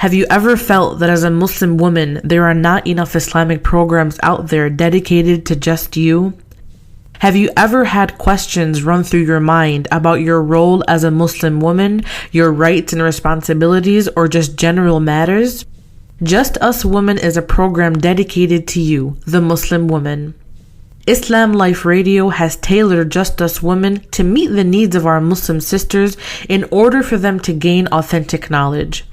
Have you ever felt that as a Muslim woman, there are not enough Islamic programs out there dedicated to just you? Have you ever had questions run through your mind about your role as a Muslim woman, your rights and responsibilities, or just general matters? Just Us Women is a program dedicated to you, the Muslim woman. Islam Life Radio has tailored Just Us Women to meet the needs of our Muslim sisters in order for them to gain authentic knowledge.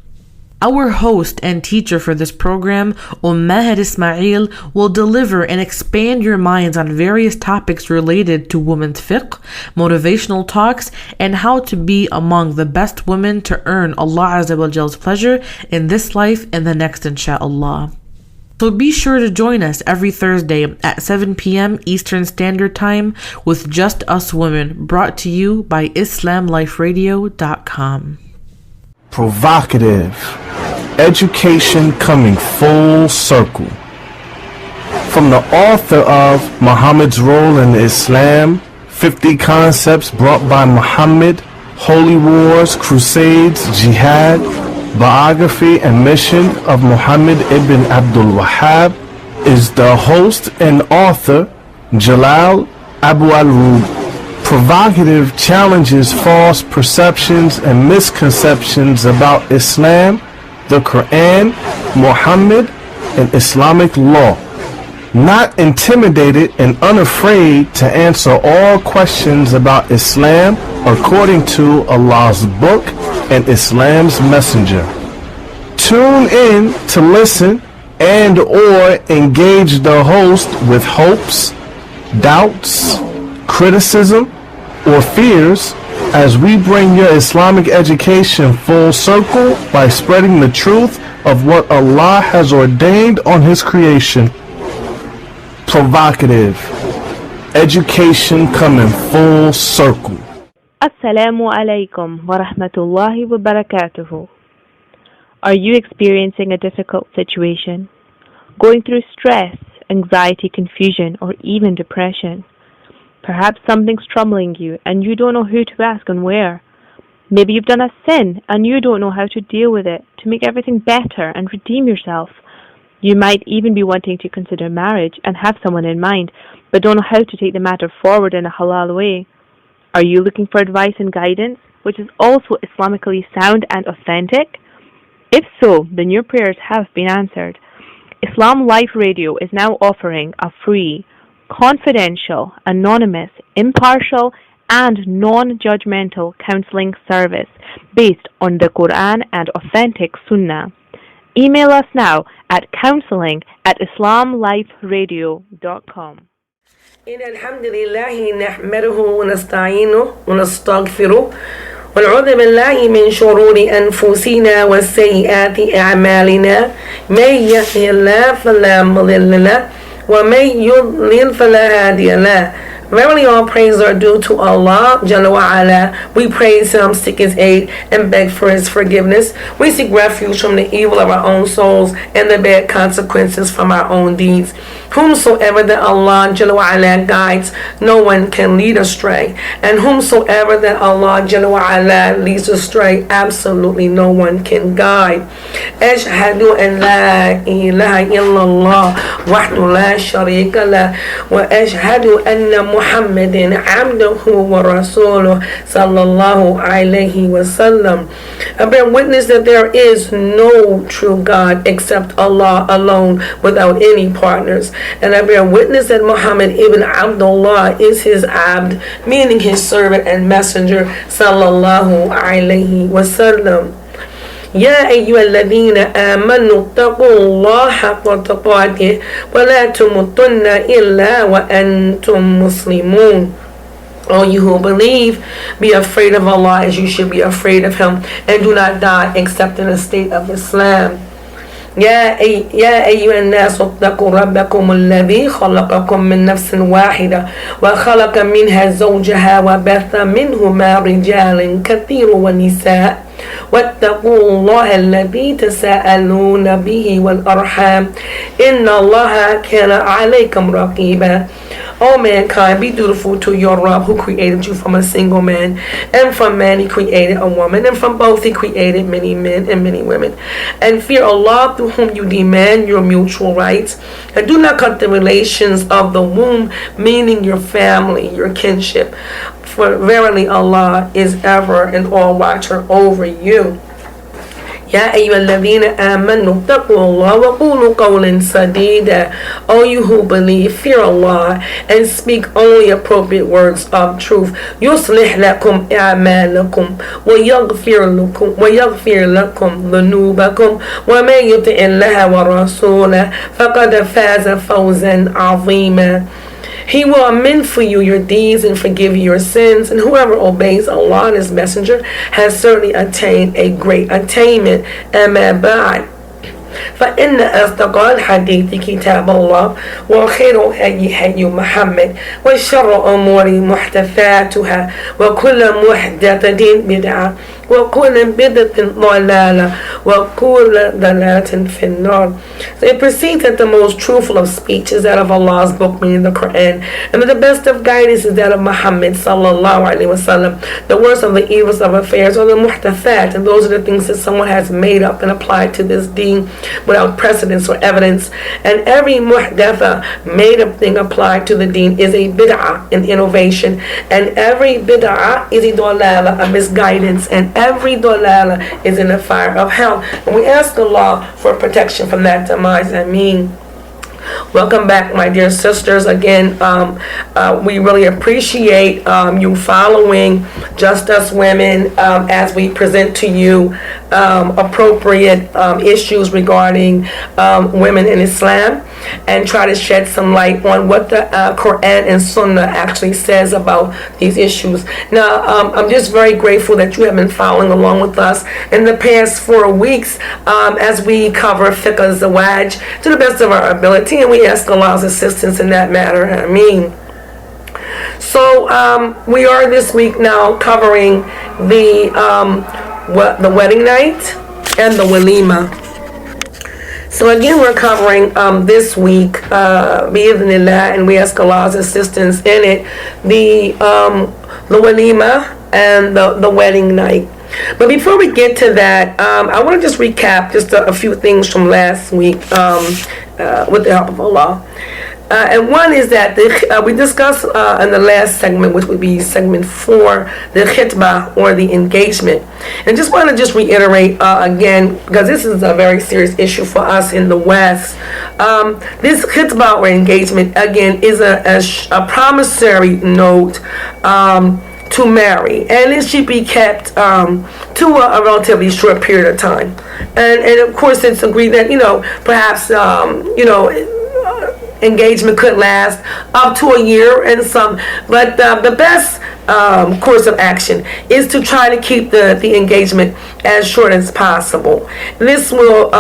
Our host and teacher for this program, Ummu Maahir Ismaa'eel, will deliver and expand your minds on various topics related to women's fiqh, motivational talks, and how to be among the best women to earn Allah Azza wa Jal's pleasure in this life and the next, insha'Allah. So be sure to join us every Thursday at 7 p.m. Eastern Standard Time with Just Us Women, brought to you by IslamLifeRadio.com. Provocative. Education coming full circle. From the author of Muhammad's Role in Islam, 50 Concepts Brought by Muhammad, Holy Wars, Crusades, Jihad, Biography and Mission of Muhammad ibn Abdul Wahhab, is the host and author Jalal Abu al-Rub. Provocative challenges false perceptions and misconceptions about Islam, the Qur'an, Muhammad, and Islamic law. Not intimidated and unafraid to answer all questions about Islam according to Allah's book and Islam's messenger. Tune in to listen and or engage the host with hopes, doubts, criticism, or fears as we bring your Islamic education full circle by spreading the truth of what Allah has ordained on His creation. Provocative. Education coming full circle. Assalamu alaikum wa rahmatullahi wa barakatuhu. Are you experiencing a difficult situation? Going through stress, anxiety, confusion, or even depression? Perhaps something's troubling you and you don't know who to ask and where. Maybe you've done a sin and you don't know how to deal with it to make everything better and redeem yourself. You might even be wanting to consider marriage and have someone in mind, but don't know how to take the matter forward in a halal way. Are you looking for advice and guidance, which is also Islamically sound and authentic? If so, then your prayers have been answered. Islam Life Radio is now offering a free, confidential, anonymous, impartial, and non-judgmental counseling service based on the Qur'an and authentic Sunnah. Email us now at counseling@islamliferadio.com. إن الحمد لله نحمده ونستعينه ونستغفره ونعوذ بالله من شرور أنفسنا وسيئات أعمالنا من يهده الله فلا مضل له ومن يضلل فلا هادي له. Verily all praise are due to Allah Jalla wa Ala. We praise Him, seek His aid, and beg for His forgiveness. We seek refuge from the evil of our own souls and the bad consequences from our own deeds. Whomsoever that Allah Jalla wa Ala guides, no one can lead astray. And whomsoever that Allah Jalla wa Ala leads astray, absolutely no one can guide. Ashhadu an la ilaha illallah wahdahu la sharika lah wa ashhadu anna Muhammadin abduhu wa rasuluh sallallahu alayhi wa sallam. I bear witness that there is no true God except Allah alone without any partners. And I bear witness that Muhammad ibn Abdullah is his abd, meaning his servant and messenger sallallahu alayhi wa sallam. يا أيها الذين آمنوا اتقوا الله حق تقاته ولا تموتن إلا وأنتم مسلمون. All you who believe, be afraid of Allah as you should be afraid of Him, and do not die except in a state of Islam. يا أيها الناس اتقوا ربكم الذي خلقكم من نفس واحدة وخلق منها زوجها وبث منهما رجالا كثير ونساء واتقوا الله الذي تساءلون به والأرحام إن الله كان عليكم رقيبا. O mankind, be dutiful to your Rabb who created you from a single man, and from man he created a woman, and from both he created many men and many women. And fear Allah through whom you demand your mutual rights, and do not cut the relations of the womb, meaning your family, your kinship. For verily Allah is ever and all watcher over you. Ya ayyuhalladhina amanu taqullah wa qulu qawlan sadida. O you who believe, fear Allah and speak only appropriate words of truth. Yuslih lakum a'malakum wa yaghfir lakum dhunubakum wa man yuti' Allah wa rasulahu faqad faza fawzan 'azima. He will amend for you your deeds and forgive you your sins, and whoever obeys Allah and His Messenger has certainly attained a great attainment. أما بعد فإن أصدق الحديث كتاب الله وخير هدي محمد وشر أمور محدثاتها وكل محدثة بدعة وكل بدعة ضلالة وكل ضلالة في النار. So it proceeds that the most truthful of speech is that of Allah's book, meaning the Qur'an, and that the best of guidance is that of Muhammad sallallahu alaihi wasallam. The worst of the evils of affairs are the muhdathat, and those are the things that someone has made up and applied to this deen without precedence or evidence. And every muhdatha, made up thing applied to the deen, is a bid'ah, an innovation, and every bid'ah is a dalala, a misguidance, and every dalala is in the fire of hell. And we ask Allah for protection from that demise. Welcome back, my dear sisters. Again, we really appreciate you following Just Us Women as we present to you appropriate issues regarding women in Islam, and try to shed some light on what the Qur'an and Sunnah actually says about these issues. Now, I'm just very grateful that you have been following along with us in the past 4 weeks as we cover Fiqh of Zawaaj to the best of our ability, and we ask Allah's assistance in that matter. Ameen. So we are this week now covering the wedding night and the Waleemah. So again, we're covering this week, bi'idhnillah, and we ask Allah's assistance in it, the Waleemah and the wedding night. But before we get to that, I want to just recap just a few things from last week with the help of Allah. And one is that we discussed in the last segment, which would be segment 4, the khitbah or the engagement. And just want to just reiterate again, because this is a very serious issue for us in the West. This khitbah or engagement, again, is a promissory note to marry, and it should be kept to a relatively short period of time. And of course, it's agreed that, perhaps, engagement could last up to a year and some, but the best course of action is to try to keep the engagement as short as possible. This will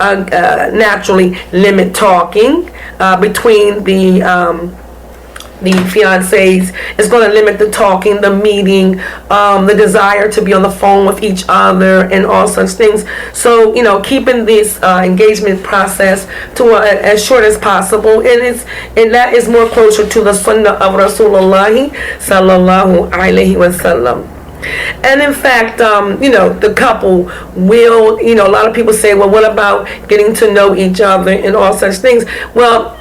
naturally limit talking between the fiancés. Is going to limit the talking, the meeting, the desire to be on the phone with each other, and all such things. So, keeping this engagement process to as short as possible, and that is more closer to the sunnah of Rasulullah sallallahu alaihi wasallam. And in fact, the couple will, a lot of people say, well, what about getting to know each other and all such things? Well,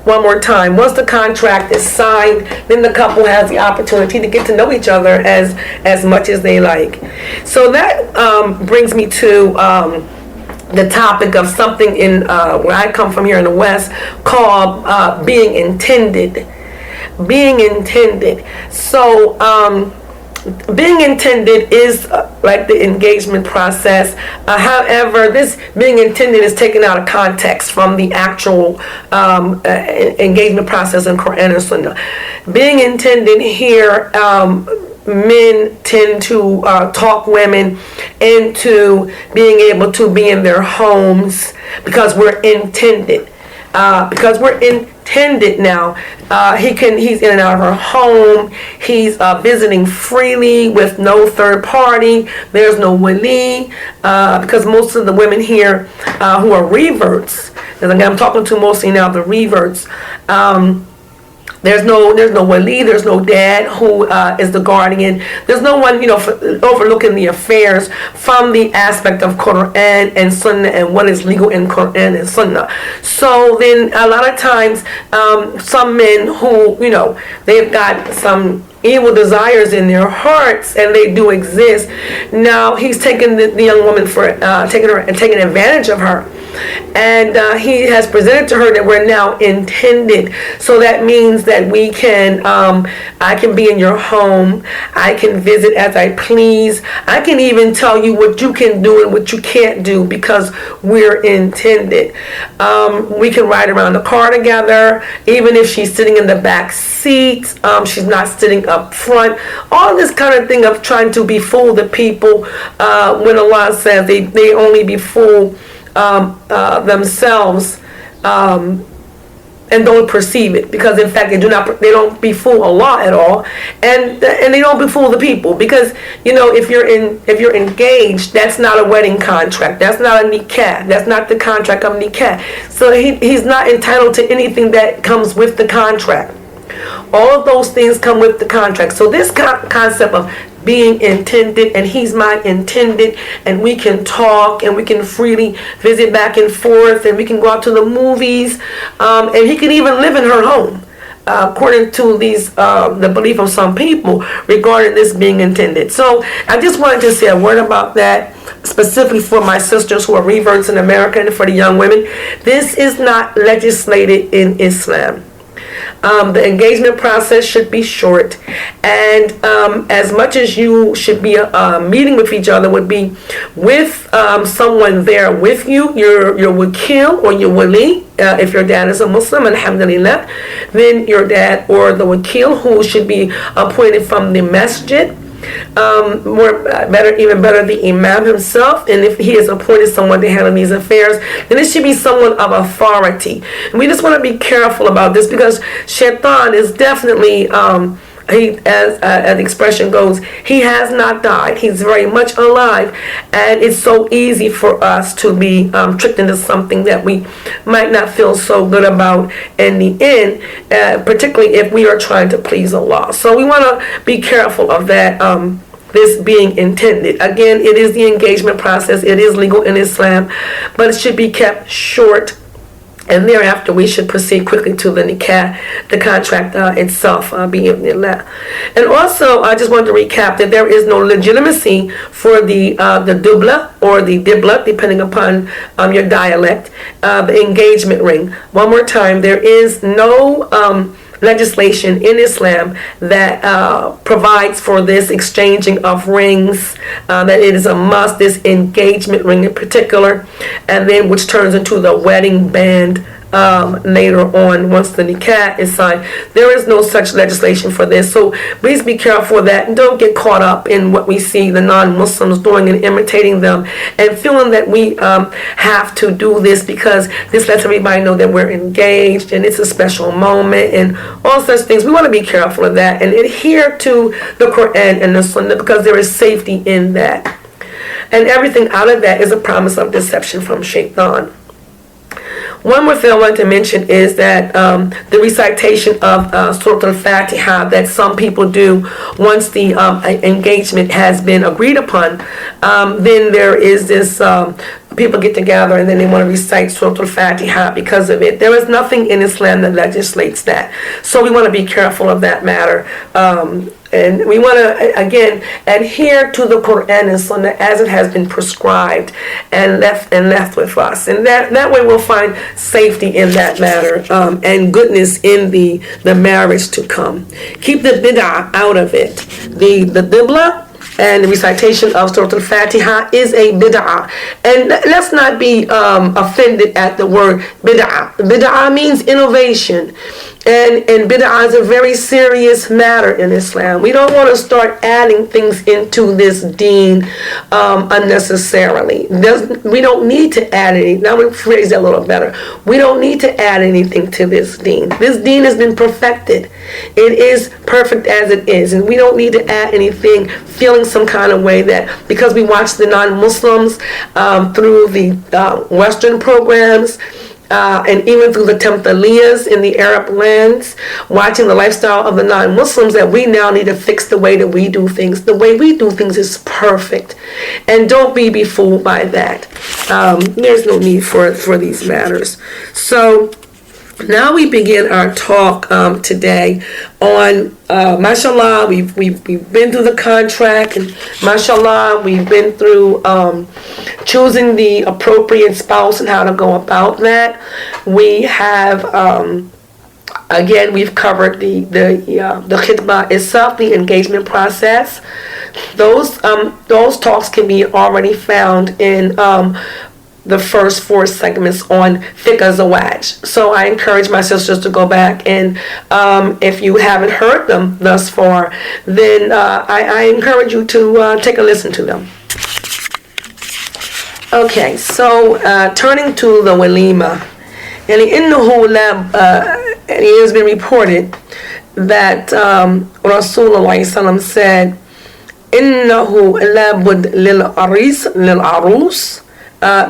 one more time, once the contract is signed, then the couple has the opportunity to get to know each other as much as they like. So that brings me to the topic of something in where I come from here in the West called being intended. Being intended. So being intended is like the engagement process. However, this being intended is taken out of context from the actual engagement process in Qur'an and Sunnah. Being intended here, men tend to talk women into being able to be in their homes because we're intended. Now, he's in and out of her home. He's visiting freely with no third party. There's no wali, because most of the women here who are reverts, And again, I'm talking to mostly now the reverts. There's no wali, there's no dad who is the guardian. There's no one, overlooking the affairs from the aspect of Qur'an and Sunnah and what is legal in Qur'an and Sunnah. So then a lot of times, some men who, they've got some evil desires in their hearts, and they do exist. Now he's taken the young woman for taking advantage of her, and he has presented to her that we're now intended. So that means that we can, I can be in your home, I can visit as I please, I can even tell you what you can do and what you can't do because we're intended. We can ride around the car together, even if she's sitting in the back seat, she's not sitting up front. All this kind of thing of trying to befool the people, when Allah says they only befool themselves, and don't perceive it, because in fact they don't befool Allah at all, and they don't befool the people, because if you're engaged, that's not a wedding contract, that's not a nikah, that's not the contract of nikah. So he's not entitled to anything that comes with the contract. All of those things come with the contract. So this concept of being intended, and he's my intended, and we can talk, and we can freely visit back and forth, and we can go out to the movies, and he can even live in her home, according to the belief of some people regarding this being intended. So I just wanted to say a word about that, specifically for my sisters who are reverts in America, and for the young women. This is not legislated in Islam. The engagement process should be short, and as much as you should be meeting with each other would be with someone there with you, your wakil or your wali, if your dad is a Muslim, alhamdulillah, then your dad or the wakil, who should be appointed from the masjid, even better the imam himself, and if he has appointed someone to handle these affairs, then it should be someone of authority. And we just want to be careful about this, because shaitan is definitely as the expression goes, he has not died. He's very much alive, and it's so easy for us to be tricked into something that we might not feel so good about in the end, particularly if we are trying to please Allah. So we want to be careful of that. This being intended. Again, it is the engagement process. It is legal in Islam, but it should be kept short, and thereafter we should proceed quickly to the nikah, the contract itself, bi'idhnillah. And also, I just wanted to recap that there is no legitimacy for the dubla or the dibla, depending upon your dialect, the engagement ring. One more time, there is no legislation in Islam that provides for this exchanging of rings, that it is a must, this engagement ring in particular, and then which turns into the wedding band later on once the nikah is signed. There is no such legislation for this, so please be careful of that, and don't get caught up in what we see the non-Muslims doing and imitating them, and feeling that we have to do this because this lets everybody know that we're engaged and it's a special moment and all such things. We want to be careful of that and adhere to the Qur'an and the Sunnah, because there is safety in that, and everything out of that is a promise of deception from shaitan. One more thing I wanted to mention is that the recitation of Surah Al-Fatiha that some people do once the engagement has been agreed upon, then there is this, people get together and then they want to recite Surah Al-Fatiha because of it. There is nothing in Islam that legislates that. So we want to be careful of that matter. And we want to, again, adhere to the Qur'an and Sunnah as it has been prescribed and left with us. And that way we'll find safety in that matter, and goodness in the marriage to come. Keep the bid'ah out of it. The dibla and the recitation of Surah Al-Fatiha is a bid'ah. And let's not be offended at the word bid'ah. Bid'ah means innovation. And bid'ah is a very serious matter in Islam. We don't want to start adding things into this deen unnecessarily. We don't need to add anything. Now I'm going to phrase that a little better. We don't need to add anything to this deen. This deen has been perfected. It is perfect as it is. And we don't need to add anything feeling some kind of way that because we watch the non-Muslims through the Western programs, and even through the Tamthiliyas in the Arab lands, watching the lifestyle of the non-Muslims, that we now need to fix the way that we do things. The way we do things is perfect, and don't be befooled by that. There's no need for these matters. So now we begin our talk today on mashallah, we've been through the contract, and mashallah, we've been through choosing the appropriate spouse and how to go about that. We have again, we've covered the khitbah itself, the engagement process. Those talks can be already found in the first 4 segments on Fiqh of Zawaaj. So I encourage my sisters to go back, and if you haven't heard them thus far, then I encourage you to take a listen to them. Okay, so turning to the Waleemah, and it has been reported that Rasulullah said, "Innahu labud lil arus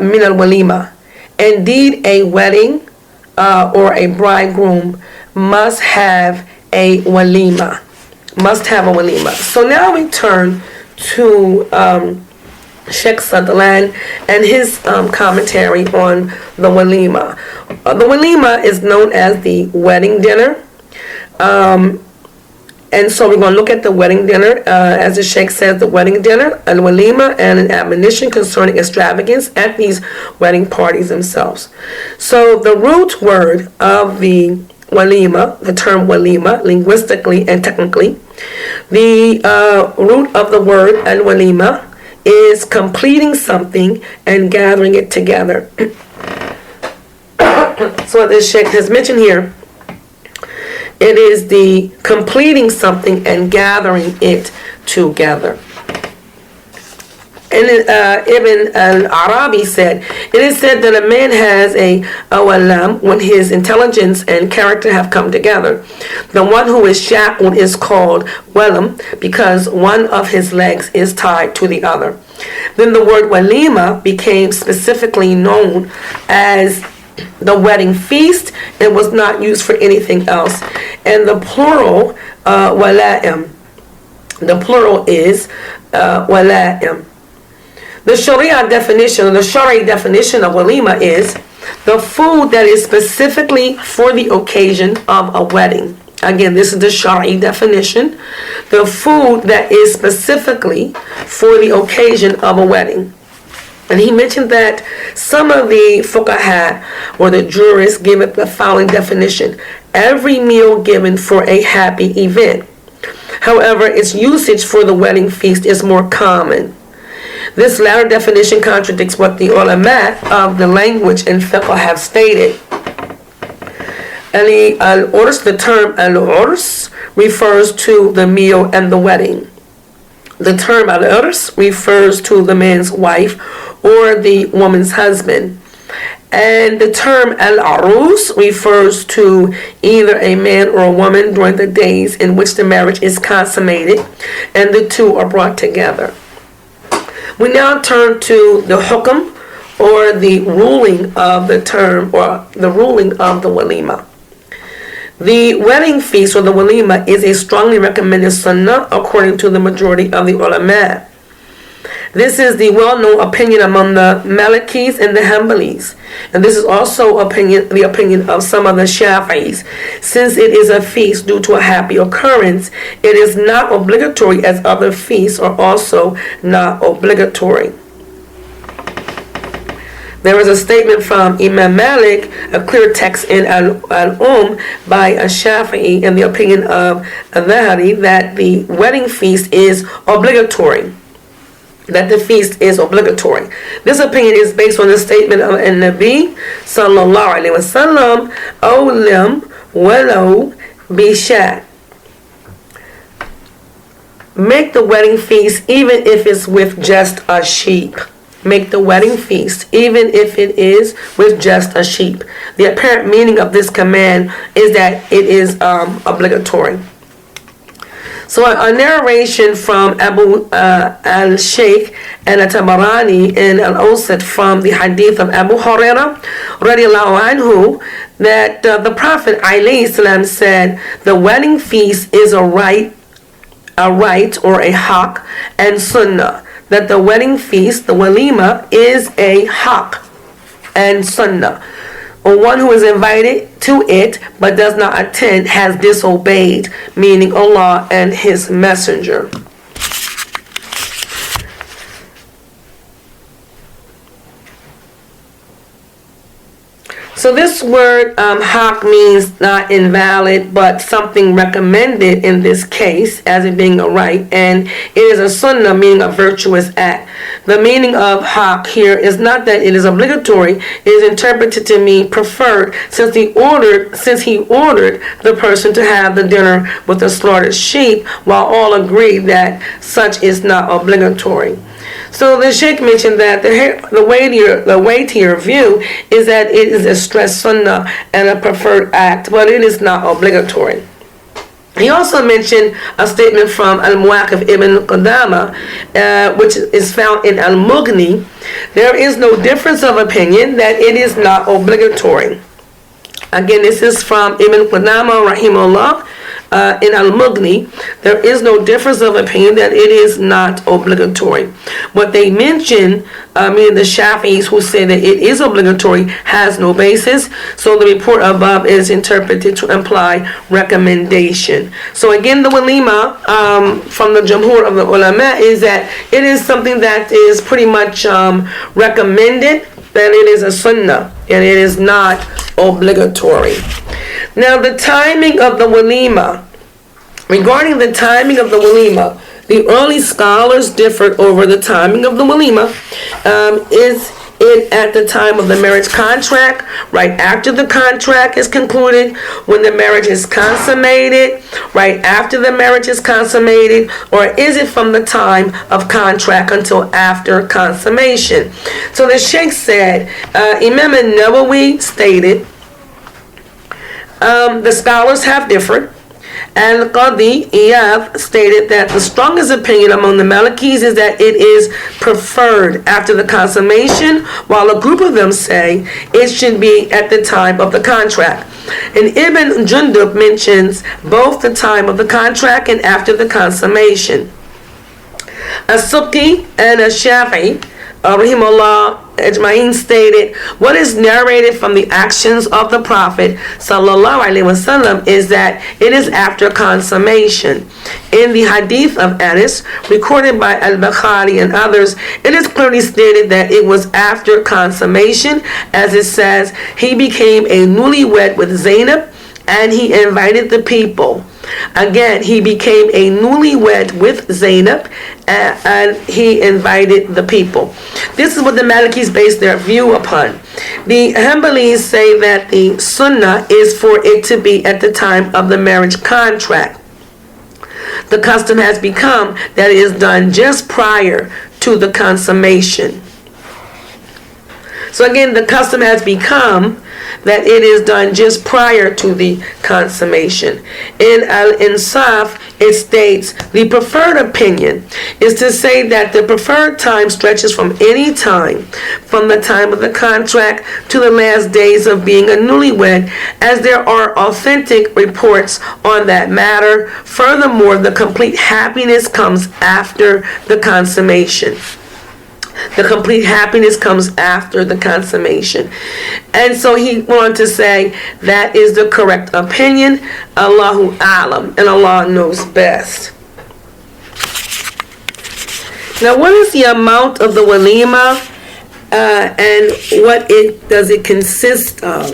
min al walima." Indeed, a wedding or a bridegroom must have a walima. Must have a walima. So now we turn to Sheikh Sutherland and his commentary on the walima. The walima is known as the wedding dinner. And so we're going to look at the wedding dinner. As the Sheikh says, the wedding dinner, al-walima, and an admonition concerning extravagance at these wedding parties themselves. So the root word of the walima, the term walima, linguistically and technically, the root of the word al-walima is completing something and gathering it together. So the Sheikh has mentioned here, it is the completing something and gathering it together. And Ibn al-Arabi said, it is said that a man has a walam when his intelligence and character have come together. The one who is shackled is called walam because one of his legs is tied to the other. Then the word walima became specifically known as the wedding feast. It was not used for anything else. And the plural, wala'im. The plural is wala'im. The Sharia definition, or the Shari definition of walima is the food that is specifically for the occasion of a wedding. Again, this is the Shari definition. The food that is specifically for the occasion of a wedding. And he mentioned that some of the fuqaha, or the jurists, give it the following definition: every meal given for a happy event. However, its usage for the wedding feast is more common. This latter definition contradicts what the ulama of the language and fiqh have stated. The term al-urs refers to the meal and the wedding. The term al-urs refers to the man's wife or the woman's husband. And the term al-arus refers to either a man or a woman during the days in which the marriage is consummated and the two are brought together. We now turn to the hukm, or the ruling of the term, or the ruling of the walima. The wedding feast, or the walima, is a strongly recommended sunnah according to the majority of the ulama. This is the well-known opinion among the Malikis and the Hanbalis. And this is also the opinion of some of the Shafi'is. Since it is a feast due to a happy occurrence, it is not obligatory as other feasts are also not obligatory. There is a statement from Imam Malik, a clear text in Al-Umm by a Shafi'i, in the opinion of Al-Dhahari, that the wedding feast is obligatory. That the feast is obligatory. This opinion is based on the statement of An-Nabi sallallahu alaihi wasallam, "Awlim walau bishat." Make the wedding feast even if it's with just a sheep. Make the wedding feast even if it is with just a sheep. The apparent meaning of this command is that it is obligatory. So a narration from Abu al-Shaykh and At-Tabarani in Al-Awsat from the hadith of Abu Hurairah radiallahu anhu, that the Prophet alayhi salam said, the wedding feast is a rite or a haq and sunnah. That the wedding feast, the Waleemah, is a haq and sunnah. Or one who is invited to it but does not attend has disobeyed, meaning Allah and His Messenger. So this word haq means not invalid, but something recommended in this case as it being a right, and it is a sunnah, meaning a virtuous act. The meaning of haq here is not that it is obligatory. It is interpreted to mean preferred, since he ordered the person to have the dinner with the slaughtered sheep, while all agree that such is not obligatory. So the Sheikh mentioned that the weightier view is that it is a stress sunnah and a preferred act, but it is not obligatory. He also mentioned a statement from Al-Muwaqif Ibn Qudama, which is found in Al-Mughni. There is no difference of opinion that it is not obligatory. Again, this is from Ibn Qudama rahimahullah in Al-Mughni. There is no difference of opinion that it is not obligatory. What they mention, meaning the Shafi'is who say that it is obligatory, has no basis. So the report above is interpreted to imply recommendation. So again, the Waleemah from the Jumhur of the Ulama is that it is something that is pretty much recommended, that it is a sunnah and it is not obligatory. Now the timing of the Waleemah. Regarding the timing of the Waleemah, the early scholars differed over the timing of the Waleemah. Is it at the time of the marriage contract, right after the contract is concluded, when the marriage is consummated, right after the marriage is consummated, or is it from the time of contract until after consummation? So the Sheikh said, Imam al-Nawawi stated, the scholars have differed, and Qadi Iyad stated that the strongest opinion among the Malikis is that it is preferred after the consummation, while a group of them say it should be at the time of the contract. And Ibn Jundub mentions both the time of the contract and after the consummation. As-Suqi and As-Shafi'i rahimahullah ajma'in stated, what is narrated from the actions of the Prophet sallallahu alaihi wasallam is that it is after consummation. In the hadith of Anas, recorded by Al-Bukhari and others, it is clearly stated that it was after consummation, as it says, he became a newlywed with Zainab and he invited the people. Again, he became a newlywed with Zainab and he invited the people. This is what the Malikis base their view upon. The Hanbalis say that the sunnah is for it to be at the time of the marriage contract. The custom has become that it is done just prior to the consummation. So again, the custom has become that it is done just prior to the consummation. In Al-Insaf, it states, the preferred opinion is to say that the preferred time stretches from any time, from the time of the contract to the last days of being a newlywed, as there are authentic reports on that matter. Furthermore, the complete happiness comes after the consummation. The complete happiness comes after the consummation. And so he wanted to say that is the correct opinion. Allahu A'lam, and Allah knows best. Now, what is the amount of the Waleemah and what does it consist of?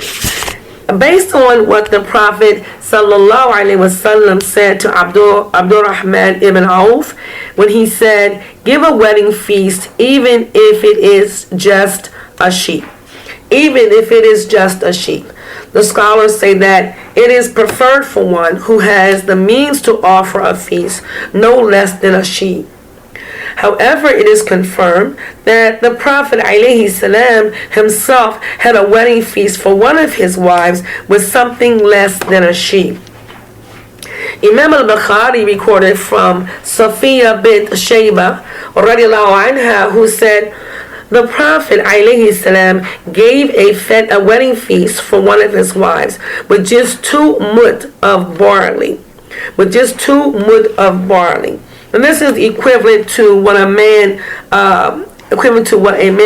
Based on what the Prophet sallallahu alaihi wasallam said to Abdurrahman ibn Auf, when he said, give a wedding feast even if it is just a sheep. Even if it is just a sheep. The scholars say that it is preferred for one who has the means to offer a feast no less than a sheep. However, it is confirmed that the Prophet ﷺ himself had a wedding feast for one of his wives with something less than a sheep. Imam al-Bukhari recorded from Safiya bint Shayba radiallahu anha, who said, the Prophet alayhi salam gave a wedding feast for one of his wives with just 2 mud of barley. With just 2 mud of barley. And this is equivalent to what a man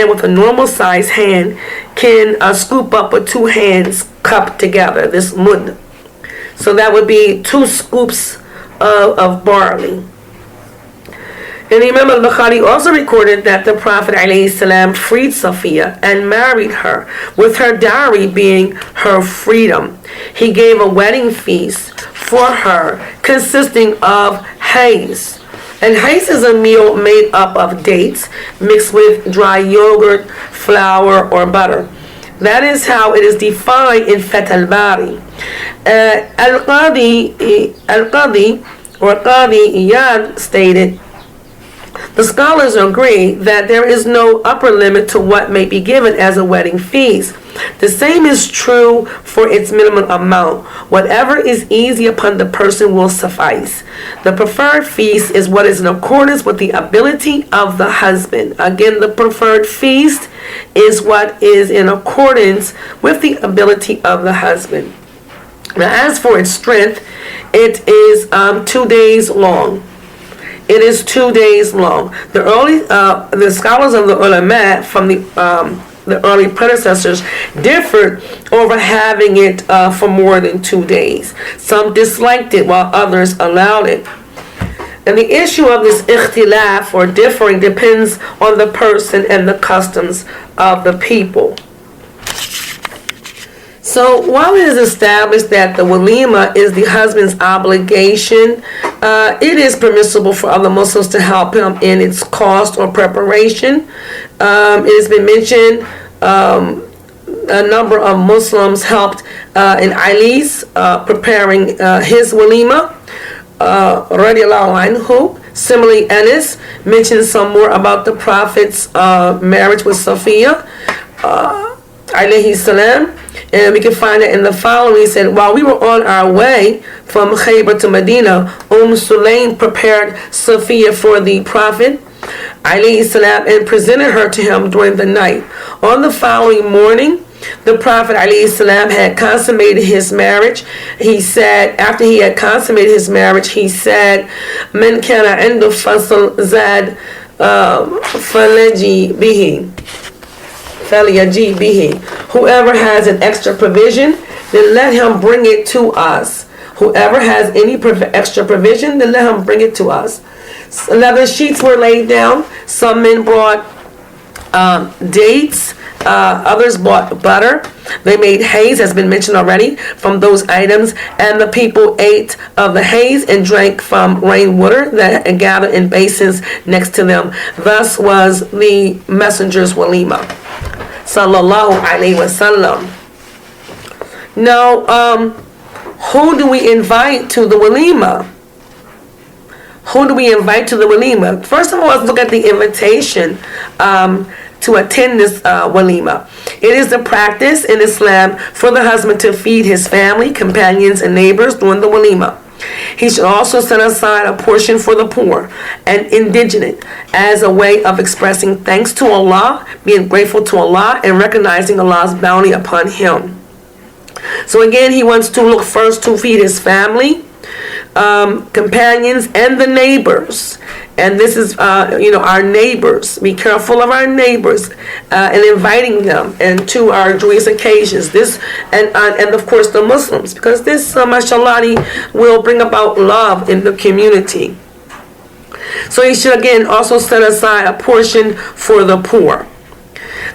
with a normal size hand can scoop up with 2 hands cupped together, this mud. So that would be 2 scoops of barley. And Imam al-Bukhari also recorded that the Prophet ﷺ freed Safiya and married her, with her dowry being her freedom. He gave a wedding feast for her consisting of hays. And hays is a meal made up of dates mixed with dry yogurt, flour, or butter. That is how it is defined in Fath al-Bari. Al-Qadi Iyad stated, the scholars agree that there is no upper limit to what may be given as a wedding feast. The same is true for its minimum amount. Whatever is easy upon the person will suffice. The preferred feast is what is in accordance with the ability of the husband. Again, the preferred feast is what is in accordance with the ability of the husband. Now, as for its strength, it is 2 days long. It is 2 days long. The scholars of the ulama from the early predecessors differed over having it for more than 2 days. Some disliked it while others allowed it. And the issue of this ikhtilaf or differing depends on the person and the customs of the people. So while it is established that the Waleemah is the husband's obligation, it is permissible for other Muslims to help him in its cost or preparation. It has been mentioned a number of Muslims helped in Ali's preparing his Waleemah, radiallahu anhu. Similarly, Anas mentioned some more about the Prophet's marriage with Safiya, alayhi salam. And we can find it in the following. He said, while we were on our way from Khaybar to Medina, Sulaim prepared Safiya for the Prophet alayhi salam and presented her to him during the night. On the following morning, the Prophet alayhi salam had consummated his marriage. He said, after he had consummated his marriage, he said, "Man kana indu fasl zad falaji bihi." Whoever has an extra provision, then let him bring it to us. Whoever has any extra provision, then let him bring it to us. Leather sheets were laid down. Some men brought dates. Others bought butter. They made hays, as been mentioned already, from those items. And the people ate of the hays and drank from rainwater that gathered in basins next to them. Thus was the messenger's Waleemah, sallallahu alaihi wasallam. Now, who do we invite to the Waleemah? Who do we invite to the Waleemah? First of all, let's look at the invitation to attend this Waleemah. It is the practice in Islam for the husband to feed his family, companions, and neighbors during the Waleemah. He should also set aside a portion for the poor and indigent as a way of expressing thanks to Allah, being grateful to Allah, and recognizing Allah's bounty upon him. So again, he wants to look first to feed his family, companions, and the neighbors. And this is, our neighbors. Be careful of our neighbors and inviting them and to our joyous occasions. This and of course the Muslims, because this, mashallah, will bring about love in the community. So he should again also set aside a portion for the poor.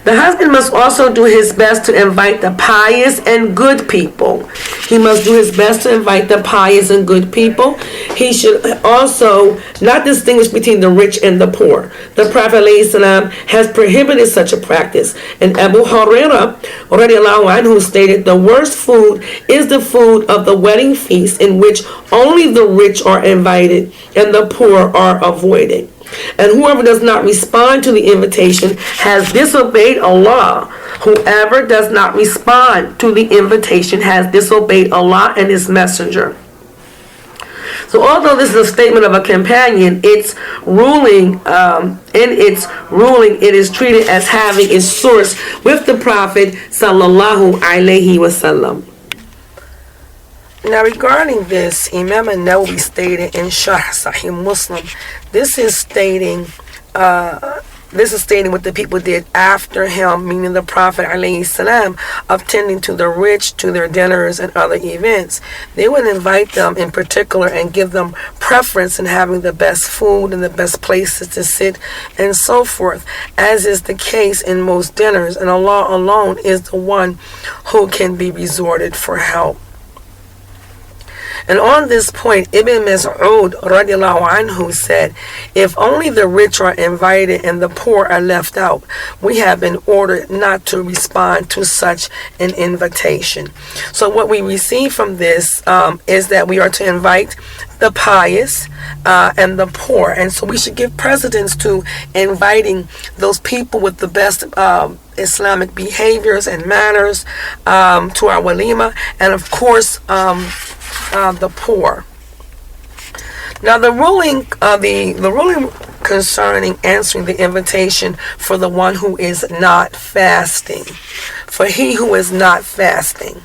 The husband must also do his best to invite the pious and good people. He must do his best to invite the pious and good people. He should also not distinguish between the rich and the poor. The Prophet ﷺ has prohibited such a practice. And Abu Hurairah radiallahu anhu stated, the worst food is the food of the wedding feast, in which only the rich are invited and the poor are avoided. And whoever does not respond to the invitation has disobeyed Allah. Whoever does not respond to the invitation has disobeyed Allah and His Messenger. So although this is a statement of a companion, its ruling, it is treated as having its source with the Prophet sallallahu alaihi wasallam. Now regarding this, Imam an-Nawawi stated in Sharh Sahih Muslim, this is stating what the people did after him, meaning the Prophet alayhi salam, of tending to the rich to their dinners and other events. They would invite them in particular and give them preference in having the best food and the best places to sit and so forth, as is the case in most dinners, and Allah alone is the one who can be resorted for help. And on this point, Ibn Mas'ud radiallahu anhu said, if only the rich are invited and the poor are left out, we have been ordered not to respond to such an invitation. So what we receive from this is that we are to invite the pious and the poor. And so we should give precedence to inviting those people with the best Islamic behaviors and manners to our Waleemah, and of course the poor. Now the ruling concerning answering the invitation for the one who is not fasting, for he who is not fasting.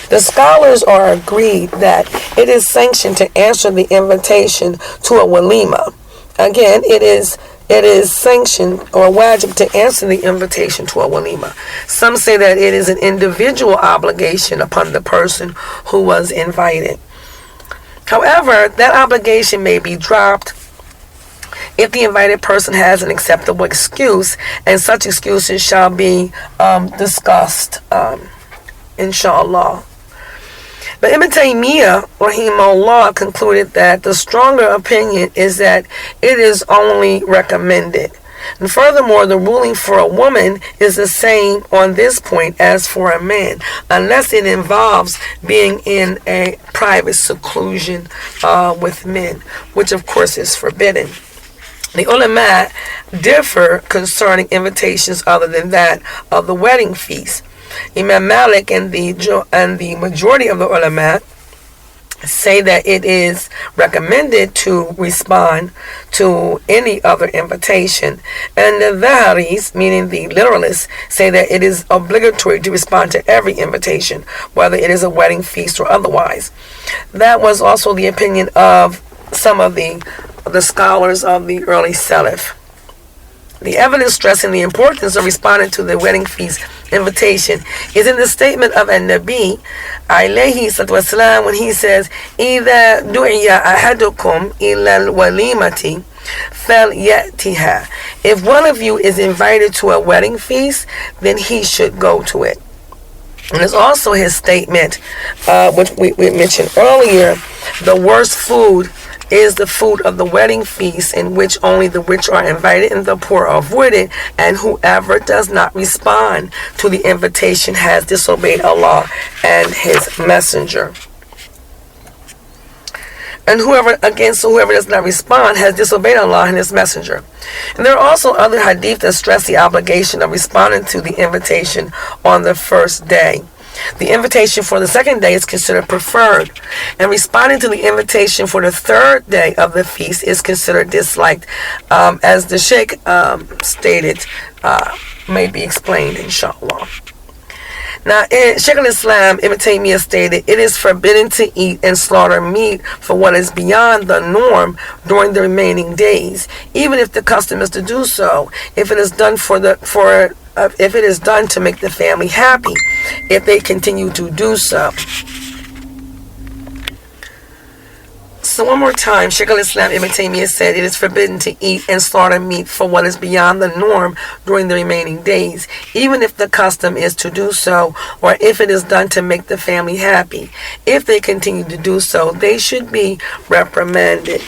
The scholars are agreed that it is sanctioned to answer the invitation to a Waleemah. Again, it is sanctioned or wajib to answer the invitation to a Waleemah. Some say that it is an individual obligation upon the person who was invited. However, that obligation may be dropped if the invited person has an acceptable excuse, and such excuses shall be discussed, inshallah. But Ibn Taymiyyah, rahimahullah, concluded that the stronger opinion is that it is only recommended. And furthermore, the ruling for a woman is the same on this point as for a man, unless it involves being in a private seclusion with men, which of course is forbidden. The ulama differ concerning invitations other than that of the wedding feast. Imam Malik and the majority of the ulama say that it is recommended to respond to any other invitation, and the Dhaharis, meaning the literalists, say that it is obligatory to respond to every invitation, whether it is a wedding feast or otherwise. That was also the opinion of some of the scholars of the early Salaf. The evidence stressing the importance of responding to the wedding feast invitation is in the statement of An-Nabi alayhi salatu wasalam, when he says, إِذَا دُعِيَ أَحَدُكُمْ إِلَى الْوَلِيمَةِ فَلْيَأْتِهَا. If one of you is invited to a wedding feast, then he should go to it. And it's also his statement, which we mentioned earlier, the worst food is the food of the wedding feast, in which only the rich are invited and the poor are avoided, and whoever does not respond to the invitation has disobeyed Allah and his messenger. And whoever does not respond has disobeyed Allah and his messenger. And there are also other hadith that stress the obligation of responding to the invitation on the first day. The invitation for the second day is considered preferred, and responding to the invitation for the third day of the feast is considered disliked, as the Sheikh stated, may be explained, inshallah. Now, Shaykh al-Islam Ibn Taymiyyah stated, it is forbidden to eat and slaughter meat for what is beyond the norm during the remaining days, even if the custom is to do so, if it is done if it is done to make the family happy, if they continue to do so. So one more time, Shaykh al-Islam Ibn Taymiyyah said it is forbidden to eat and slaughter meat for what is beyond the norm during the remaining days, even if the custom is to do so, or if it is done to make the family happy. If they continue to do so, they should be reprimanded.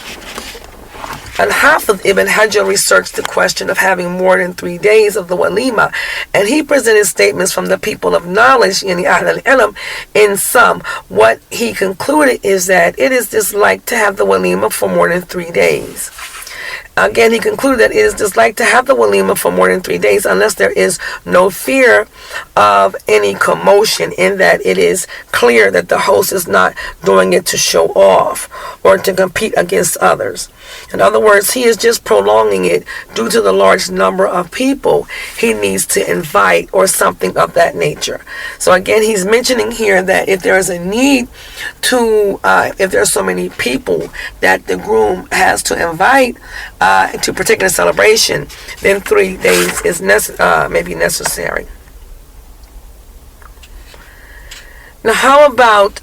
Al-Hafiz Ibn Hajar researched the question of having more than 3 days of the Waleemah, and he presented statements from the people of knowledge in the Ahl al-Ilm. In sum, what he concluded is that it is disliked to have the Waleemah for more than 3 days. Again, he concluded that it is disliked to have the Waleemah for more than 3 days unless there is no fear of any commotion, in that it is clear that the host is not doing it to show off or to compete against others. In other words, he is just prolonging it due to the large number of people he needs to invite or something of that nature. So again, he's mentioning here that if there is a need to, if there are so many people that the groom has to invite to a particular celebration, then 3 days is maybe necessary. Now, how about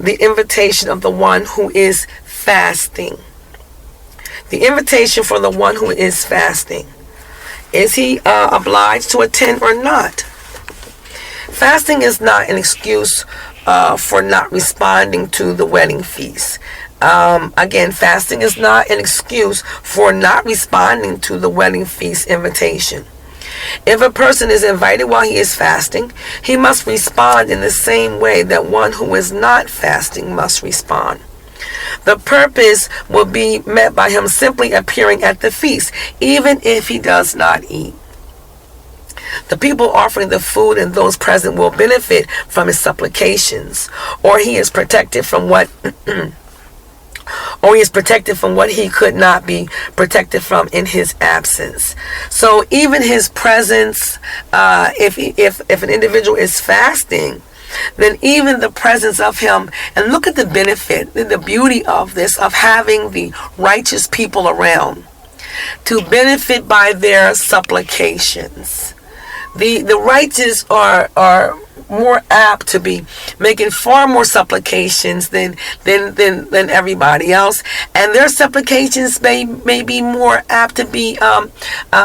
the invitation of the one who is fasting? The invitation for the one who is fasting. Is he obliged to attend or not? Fasting is not an excuse for not responding to the wedding feast. Again, fasting is not an excuse for not responding to the wedding feast invitation. If a person is invited while he is fasting, he must respond in the same way that one who is not fasting must respond. The purpose will be met by him simply appearing at the feast, even if he does not eat. The people offering the food and those present will benefit from his supplications, or he is protected from what he could not be protected from in his absence. So even his presence, if an individual is fasting, then even the presence of him, and look at the benefit, the beauty of this, of having the righteous people around to benefit by their supplications. The righteous are more apt to be making far more supplications than everybody else, and their supplications may be more apt to be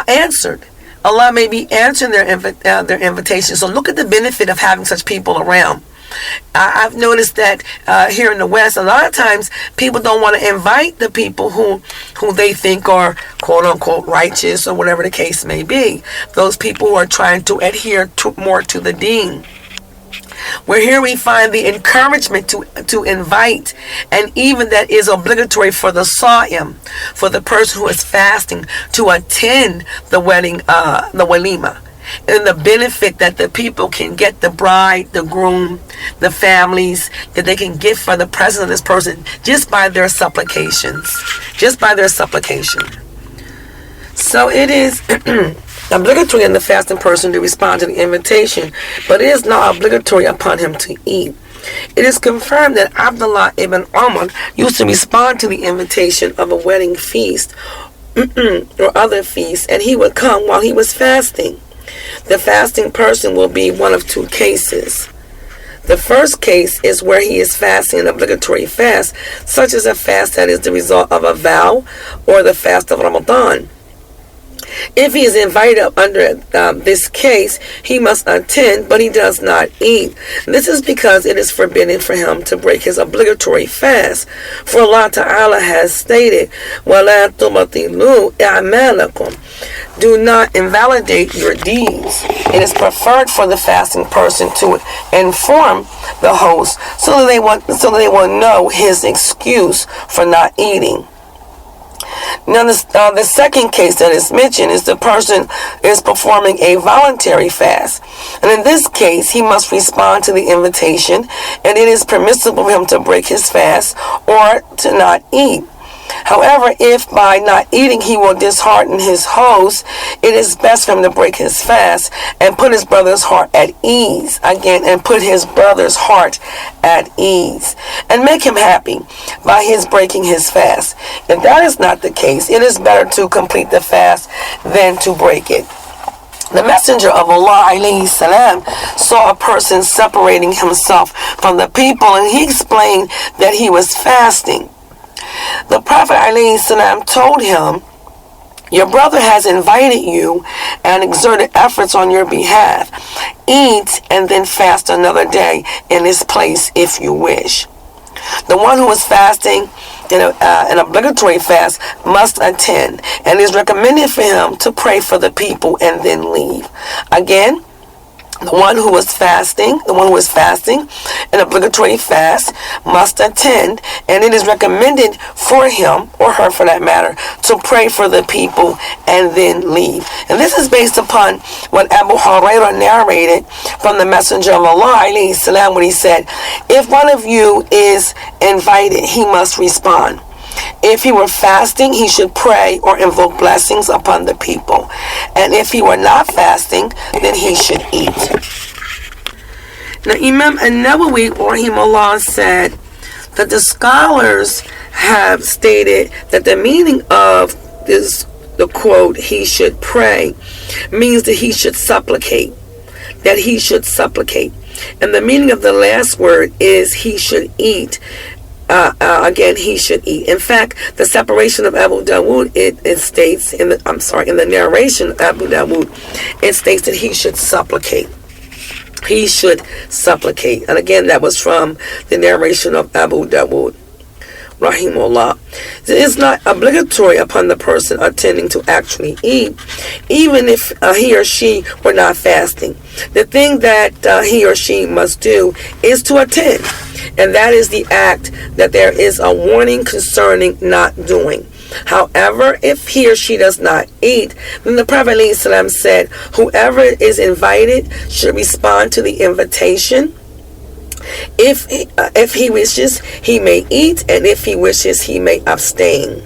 answered. Allah may be answering their invitation. So look at the benefit of having such people around. I've noticed that here in the West, a lot of times people don't want to invite the people who they think are quote unquote righteous, or whatever the case may be. Those people who are trying to adhere more to the deen. Where here we find the encouragement to invite, and even that is obligatory for the sa'im, for the person who is fasting, to attend the wedding, the Waleemah. And the benefit that the people can get, the bride, the groom, the families, that they can get for the presence of this person just by their supplications. Just by their supplication. So it is obligatory on the fasting person to respond to the invitation, but it is not obligatory upon him to eat. It is confirmed that Abdullah ibn Umar used to respond to the invitation of a wedding feast or other feasts, and he would come while he was fasting. The fasting person will be one of 2 cases. The first case is where he is fasting an obligatory fast, such as a fast that is the result of a vow or the fast of Ramadan. If he is invited up under this case, he must attend, but he does not eat. This is because it is forbidden for him to break his obligatory fast. For Allah Ta'ala has stated, وَلَا تُبَطِلُوا أَعْمَالَكُمْ. Do not invalidate your deeds. It is preferred for the fasting person to inform the host so that they will know his excuse for not eating. Now, the second case that is mentioned is the person is performing a voluntary fast. And in this case, he must respond to the invitation, and it is permissible for him to break his fast or to not eat. However, if by not eating he will dishearten his host, it is best for him to break his fast and put his brother's heart at ease. Again, and put his brother's heart at ease and make him happy by his breaking his fast. If that is not the case, it is better to complete the fast than to break it. The Messenger of Allah alayhi salam saw a person separating himself from the people, and he explained that he was fasting. The Prophet ﷺ told him, your brother has invited you and exerted efforts on your behalf. Eat and then fast another day in his place if you wish. The one who is fasting in an obligatory fast must attend, and it is recommended for him to pray for the people and then leave. Again, the one who is fasting, and an obligatory fast must attend, and it is recommended for him, or her for that matter, to pray for the people and then leave. And this is based upon what Abu Hurairah narrated from the Messenger of Allah, alayhi salam, when he said, if one of you is invited, he must respond. If he were fasting, he should pray or invoke blessings upon the people. And if he were not fasting, then he should eat. Now, Imam an-Nawawi, rahimahullah, said that the scholars have stated that the meaning of this, the quote, he should pray, means that he should supplicate. That he should supplicate. And the meaning of the last word is he should eat. Again, he should eat. In fact, the separation of Abu Dawood, it states in the narration of Abu Dawood, it states that he should supplicate. He should supplicate. And again, that was from the narration of Abu Dawood, rahimahullah. It is not obligatory upon the person attending to actually eat, even if he or she were not fasting. The thing that he or she must do is to attend, and that is the act that there is a warning concerning not doing. However, if he or she does not eat, then the Prophet ﷺ said, whoever is invited should respond to the invitation. If he wishes, he may eat, and if he wishes, he may abstain.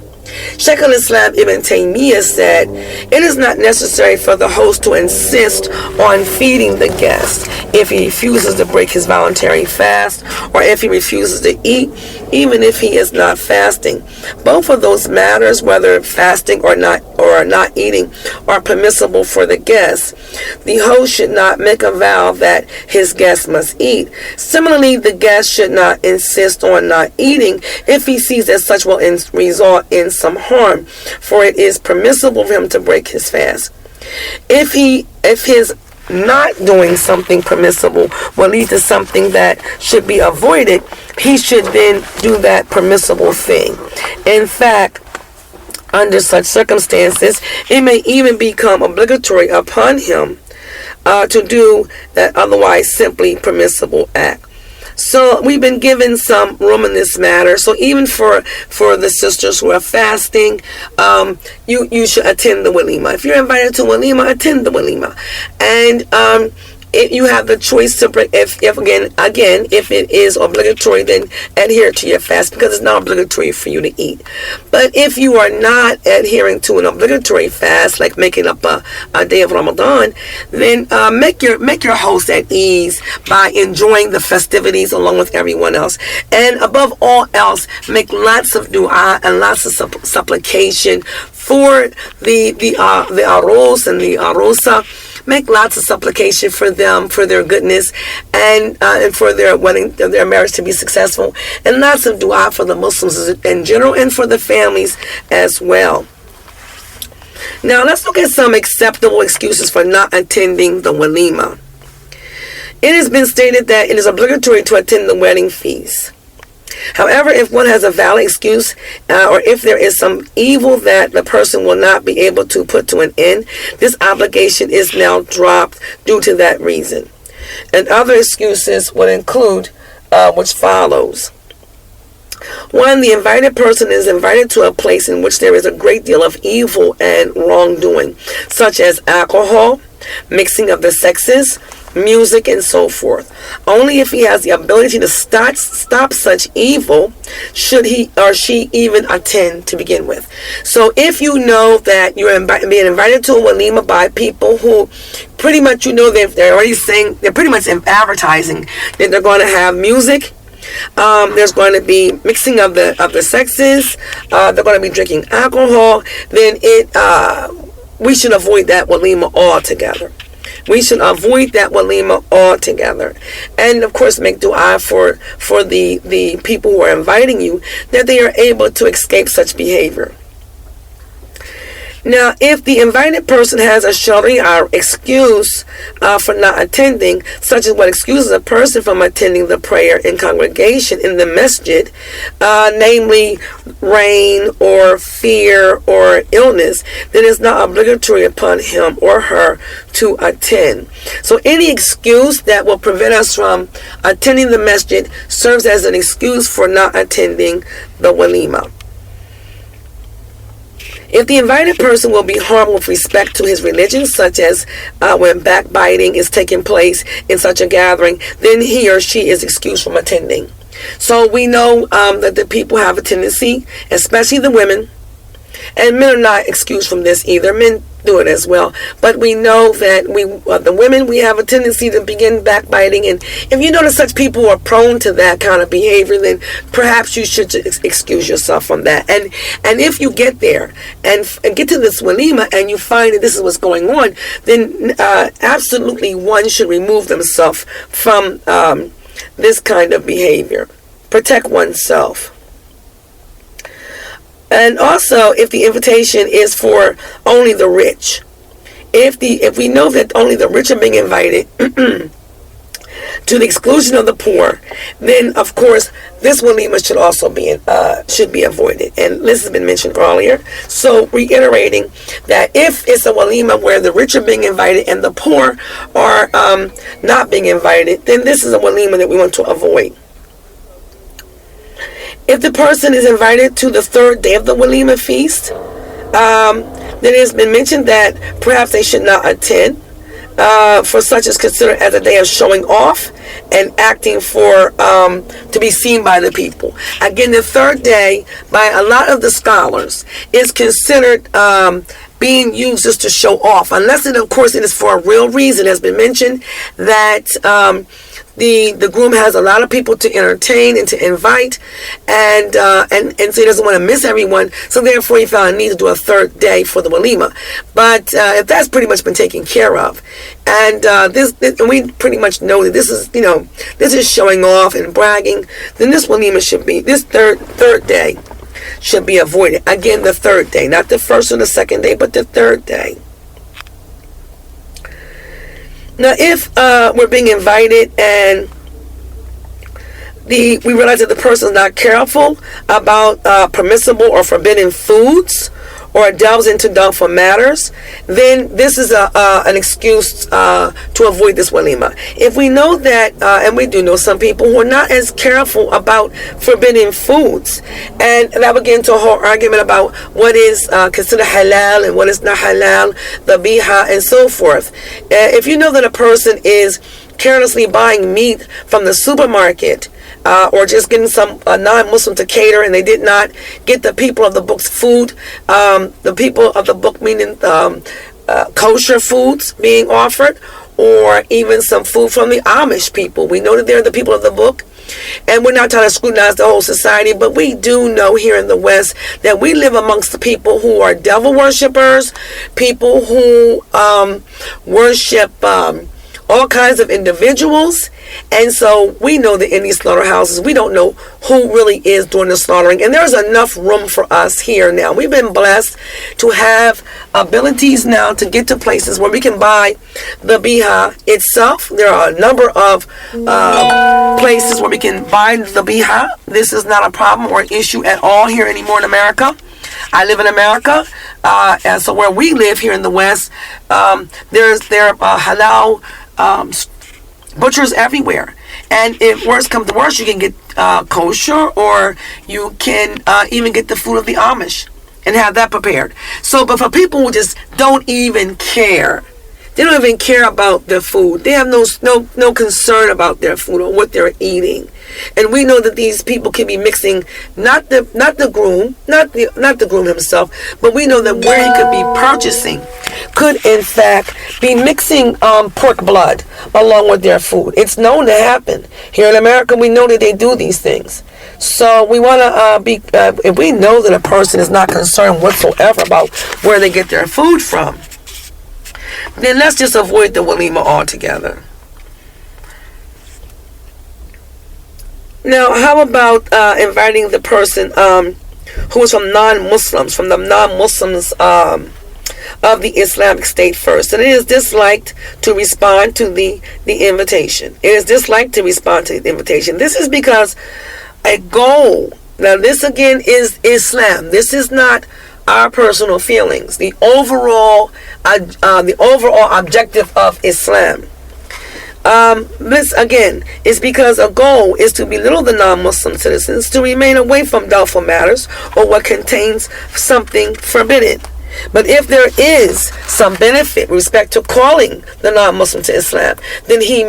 Shaykh al-Islam Ibn Taymiyyah said, it is not necessary for the host to insist on feeding the guest if he refuses to break his voluntary fast, or if he refuses to eat, even if he is not fasting. Both of those matters, whether fasting or not eating, are permissible for the guest. The host should not make a vow that his guest must eat. Similarly, the guest should not insist on not eating if he sees that such will result in some harm, for it is permissible for him to break his fast. If his not doing something permissible will lead to something that should be avoided, he should then do that permissible thing. In fact, under such circumstances, it may even become obligatory upon him to do that otherwise simply permissible act. So we've been given some room in this matter. So even for the sisters who are fasting, you should attend the Waleemah. If you're invited to Waleemah, attend the Waleemah. And you have the choice to break. If it is obligatory, then adhere to your fast, because it's not obligatory for you to eat. But if you are not adhering to an obligatory fast, like making up a day of Ramadan, then make your host at ease by enjoying the festivities along with everyone else. And above all else, make lots of dua and lots of supplication for the aros and the arosa. Make lots of supplication for them, for their goodness, and for their wedding, their marriage to be successful, and lots of dua for the Muslims in general and for the families as well. Now let's look at some acceptable excuses for not attending the Waleemah. It has been stated that it is obligatory to attend the wedding feast. However, if one has a valid excuse, or if there is some evil that the person will not be able to put to an end, this obligation is now dropped due to that reason. And other excuses would include which follows. 1. The invited person is invited to a place in which there is a great deal of evil and wrongdoing, such as alcohol, mixing of the sexes, music, and so forth. Only if he has the ability to stop such evil should he or she even attend to begin with. So if you know that you're being invited to a Waleemah by people who pretty much, they're already saying, they're pretty much advertising that they're going to have music, there's going to be mixing of the sexes, they're going to be drinking alcohol, then we should avoid that Waleemah altogether. We should avoid that Waleemah altogether. And of course, make dua for the people who are inviting you, that they are able to escape such behavior. Now, if the invited person has a Sharia excuse for not attending, such as what excuses a person from attending the prayer in congregation in the masjid, namely rain or fear or illness, then it's not obligatory upon him or her to attend. So any excuse that will prevent us from attending the masjid serves as an excuse for not attending the Waleemah. If the invited person will be harmed with respect to his religion, such as when backbiting is taking place in such a gathering, then he or she is excused from attending. So we know that the people have a tendency, especially the women, and men are not excused from this either. Men do it as well. But we know that the women, we have a tendency to begin backbiting. And if you notice such people are prone to that kind of behavior, then perhaps you should excuse yourself from that. And if you get there and get to this Waleemah and you find that this is what's going on, then absolutely one should remove themselves from this kind of behavior. Protect oneself. And also, if the invitation is for only the rich, if we know that only the rich are being invited to the exclusion of the poor, then of course this Waleemah should also be avoided. And this has been mentioned earlier. So reiterating that if it's a Waleemah where the rich are being invited and the poor are not being invited, then this is a Waleemah that we want to avoid. If the person is invited to the third day of the Waleemah feast, then it has been mentioned that perhaps they should not attend, for such is considered as a day of showing off and acting for to be seen by the people. Again, the third day, by a lot of the scholars, is considered being used just to show off, unless it, of course, it is for a real reason. It has been mentioned that the groom has a lot of people to entertain and to invite, and so he doesn't want to miss everyone. So therefore, he felt a need to do a third day for the Waleemah. But if that's pretty much been taken care of, and we pretty much know that this is showing off and bragging, then this Waleemah should be, this third day should be avoided. Again, the third day, not the first or the second day, but the third day. Now, if we're being invited and we realize that the person is not careful about permissible or forbidden foods, or delves into doubtful matters, then this is an excuse to avoid this Waleemah. If we know that, and we do know some people who are not as careful about forbidden foods, and that would get into a whole argument about what is considered halal and what is not halal, the biha, and so forth. If you know that a person is carelessly buying meat from the supermarket, or just getting some non-Muslim to cater, and they did not get the people of the book's food, the people of the book meaning kosher foods being offered, or even some food from the Amish people. We know that they're the people of the book, and we're not trying to scrutinize the whole society, but we do know here in the West that we live amongst the people who are devil worshippers, people who worship all kinds of individuals. And so we know that in these slaughterhouses, we don't know who really is doing the slaughtering. And there's enough room for us here now. We've been blessed to have abilities now to get to places where we can buy the biha itself. There are a number of places where we can buy the biha. This is not a problem or an issue at all here anymore in America. I live in America, and so where we live here in the West, there are halal butchers everywhere. And if worse comes to worse, you can get kosher, or you can even get the food of the Amish and have that prepared. So, but for people who just don't even care, they don't even care about their food. They have no concern about their food or what they're eating. And we know that these people can be mixing not the groom himself, but we know that where he could be purchasing could in fact be mixing pork blood along with their food. It's known to happen. Here in America, we know that they do these things. So we want to if we know that a person is not concerned whatsoever about where they get their food from, then let's just avoid the Waleemah altogether. Now, how about inviting the person who is from the non-Muslims of the Islamic State first, and it is disliked to respond to the invitation. It is disliked to respond to the invitation. This is because a goal. Now, this again is Islam. This is not our personal feelings. The overall objective of Islam. This again is because a goal is to belittle the non-Muslim citizens, to remain away from doubtful matters or what contains something forbidden. But if there is some benefit with respect to calling the non-Muslim to Islam, then he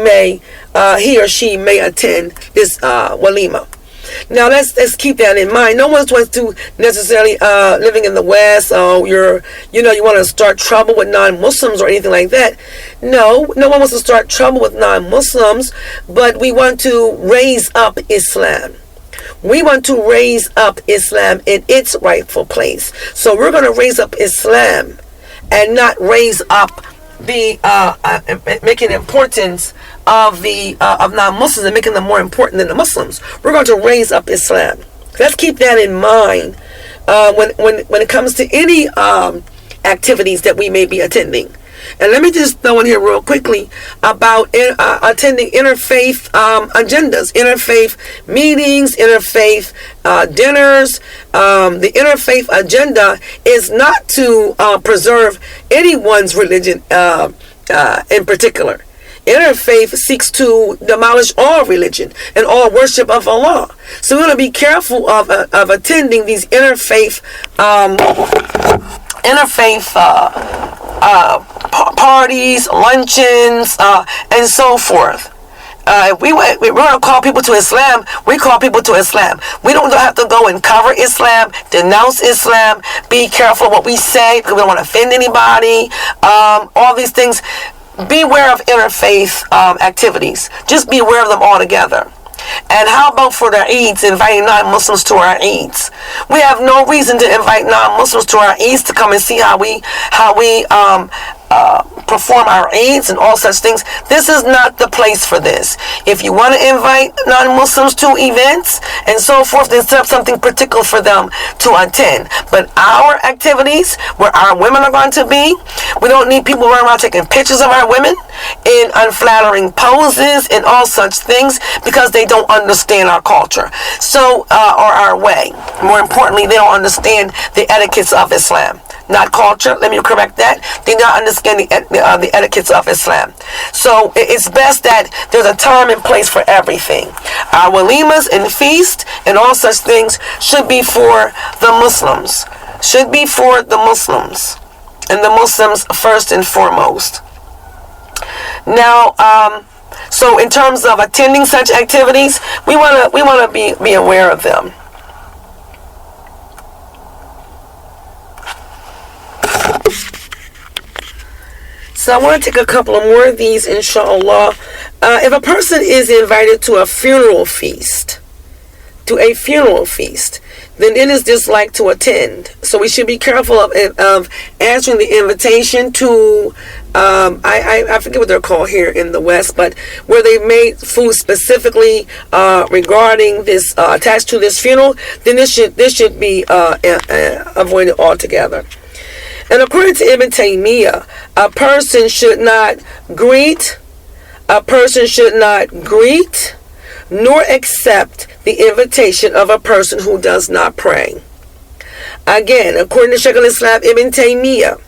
or she may attend this Waleemah. Now let's keep that in mind. No one wants to necessarily living in the West. You want to start trouble with non-Muslims or anything like that. No one wants to start trouble with non-Muslims, but we want to raise up Islam. We want to raise up Islam in its rightful place. So we're going to raise up Islam and not raise up the making importance of non-Muslims and making them more important than the Muslims. We're going to raise up Islam. Let's keep that in mind when it comes to any activities that we may be attending. And let me just throw in here real quickly about attending interfaith agendas, interfaith meetings, interfaith dinners. The interfaith agenda is not to preserve anyone's religion in particular. Interfaith seeks to demolish all religion and all worship of Allah. So we're going to be careful of attending these interfaith parties, luncheons, and so forth. If we're going to call people to Islam, we call people to Islam. We don't have to go and cover Islam, denounce Islam, be careful what we say because we don't want to offend anybody. All these things. Beware of interfaith activities. Just be aware of them altogether. And how about for their Eids, inviting non-Muslims to our Eids? We have no reason to invite non-Muslims to our Eids to come and see how we perform our Eids and all such things. This is not the place for this. If you want to invite non-Muslims to events and so forth, then set up something particular for them to attend. But our activities, where our women are going to be, we don't need people running around taking pictures of our women in unflattering poses and all such things because they don't understand our culture. So, or our way. More importantly, they don't understand the etiquettes of Islam. Not culture, let me correct that. They don't understand the etiquettes of Islam. So it's best that there's a time and place for everything. Our waleemas and feast and all such things should be for the Muslims. Should be for the Muslims. And the Muslims first and foremost. Now, so in terms of attending such activities, we want to be aware of them. So I want to take a couple of more of these, inshallah. If a person is invited to a funeral feast, then it is disliked to attend. So we should be careful of answering the invitation to, I forget what they're called here in the West, but where they made food specifically regarding this, attached to this funeral, then this should be avoided altogether. And according to Ibn Taymiyyah, a person should not greet, nor accept the invitation of a person who does not pray. Again, according to Shaykh al-Islam Ibn Taymiyyah,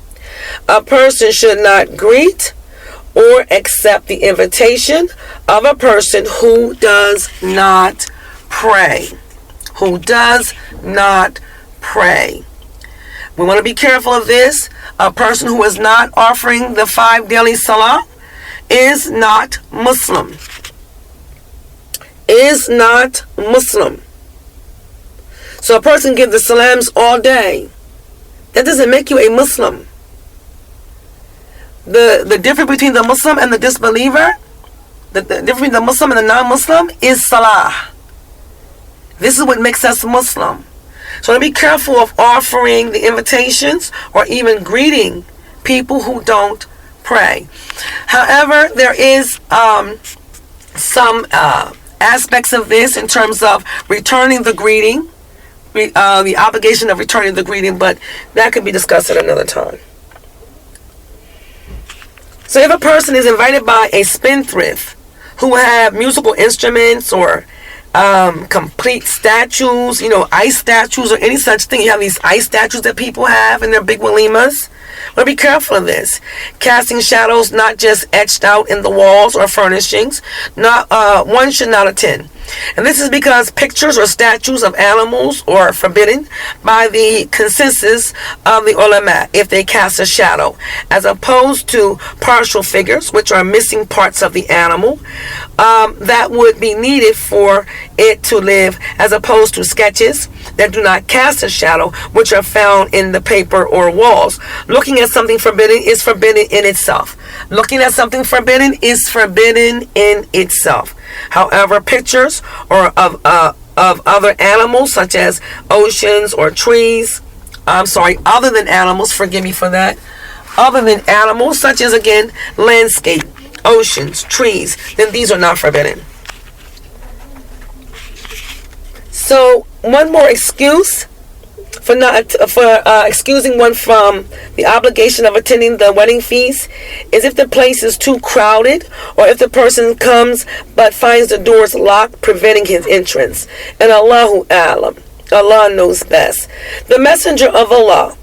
a person should not greet or accept the invitation of a person who does not pray. Who does not pray. We want to be careful of this. A person who is not offering the 5 daily salah is not Muslim. Is not Muslim. So a person gives the salams all day. That doesn't make you a Muslim. The difference between the Muslim and the disbeliever, the difference between the Muslim and the non-Muslim is salah. This is what makes us Muslim. So be careful of offering the invitations or even greeting people who don't pray. However, there is some aspects of this in terms of returning the greeting, the obligation of returning the greeting, but that could be discussed at another time. So if a person is invited by a spendthrift who have musical instruments or complete statues, ice statues or any such thing. You have these ice statues that people have in their big waleemas. But be careful of this. Casting shadows not just etched out in the walls or furnishings. One should not attend. And this is because pictures or statues of animals are forbidden by the consensus of the ulama if they cast a shadow, as opposed to partial figures, which are missing parts of the animal that would be needed for it to live, as opposed to sketches that do not cast a shadow, which are found in the paper or walls. Looking at something forbidden is forbidden in itself. Looking at something forbidden is forbidden in itself. However, pictures or of other animals such as oceans or trees, other than animals, forgive me for that, other than animals such as, again, landscape, oceans, trees, then these are not forbidden. So one more excuse for excusing one from the obligation of attending the wedding feast is if the place is too crowded, or if the person comes but finds the doors locked, preventing his entrance. And Allahu A'lam, Allah knows best. The Messenger of Allah,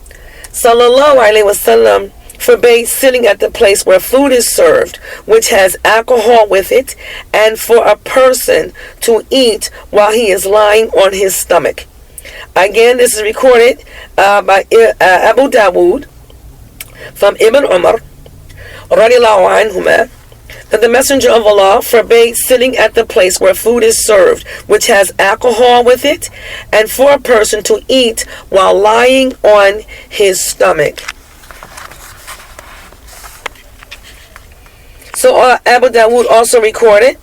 sallallahu alaihi wasallam, forbade sitting at the place where food is served, which has alcohol with it, and for a person to eat while he is lying on his stomach. Again, this is recorded by Abu Dawood from Ibn Umar radiallahu anhuma, that the Messenger of Allah forbade sitting at the place where food is served, which has alcohol with it, and for a person to eat while lying on his stomach. So Abu Dawood also recorded,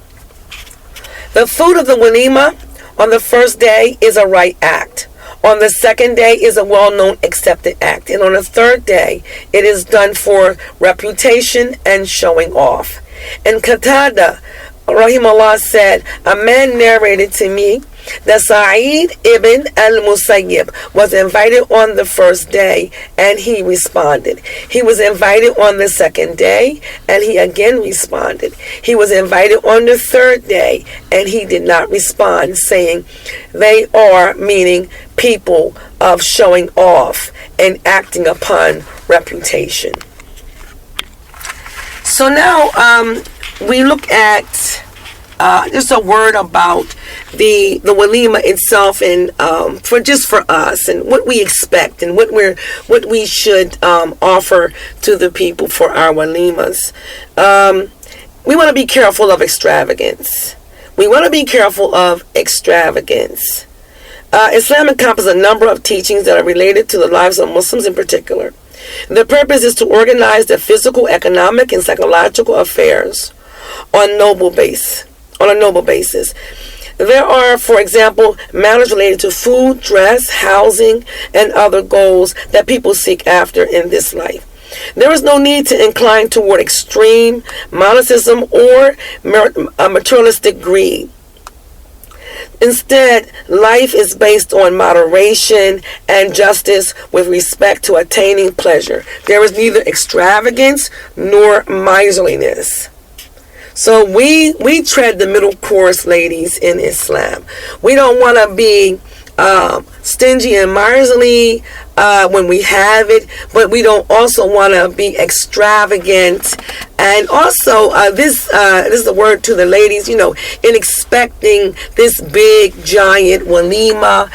the food of the Waleemah on the first day is a right act. On the second day is a well-known accepted act. And on the third day, it is done for reputation and showing off. And Qatada, rahimahullah, said, a man narrated to me that Sa'id ibn al-Musayyib was invited on the first day, and he responded. He was invited on the second day, and he again responded. He was invited on the third day, and he did not respond, saying, they are, meaning people of showing off and acting upon reputation. So now we look at just a word about the Waleemah itself, and for us and what we expect and what we should offer to the people for our Waleemahs. We want to be careful of extravagance. Islam encompasses a number of teachings that are related to the lives of Muslims in particular. The purpose is to organize their physical, economic, and psychological affairs on a noble basis. There are, for example, matters related to food, dress, housing, and other goals that people seek after in this life. There is no need to incline toward extreme monotheism or materialistic greed. Instead, life is based on moderation and justice with respect to attaining pleasure. There is neither extravagance nor miserliness. So we tread the middle course, ladies, in Islam. We don't want to be stingy and miserly when we have it, but we don't also want to be extravagant. And also, this is the word to the ladies, in expecting this big, giant Waleemah